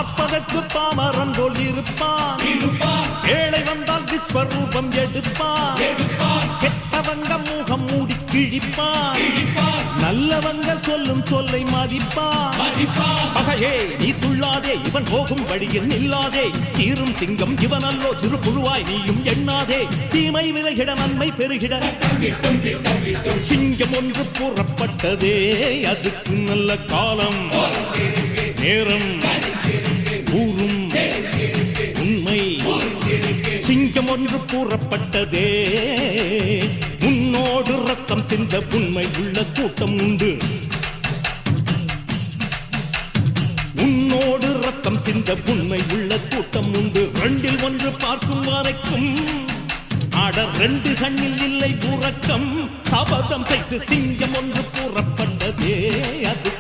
பார்ப்பதற்கு பாமரன் போல் இருப்பான். ஏழை வந்தால் விஸ்வரூபம் எடுப்பான். கெட்டவங்க முகம் மூடி கிழிப்பான். நல்லவங்க சொல்லும் சொல்லை மதிப்பான். பகையே நீ துள்ளாதே, இவன் போகும் வழியில் நில்லாதே. சீரும் சிங்கம் இவன் அல்லோ, சிறு புழுவாய் நீயும் எண்ணாதே. தீமை விலகிட நன்மை பெருகிட சிங்கம் ஒன்று கூறப்பட்டதே. அதுக்கு நல்ல காலம் நேரம் ஊரும் உண்மை. சிங்கம் ஒன்று கூறப்பட்டதே. உன்னோடு ரத்தம் சிந்த உண்மை உள்ள கூட்டம் உண்டு. உன்னோடு ரத்தம் சிந்த உண்மை உள்ள கூட்டம் உண்டு. ரெண்டில் ஒன்று பார்க்கும் வரைக்கும் ஆட ரெண்டு கண்ணில் இல்லை உறக்கம். சபதம் செய்து சிங்கம் ஒன்று கூறப்பட்டதே. அது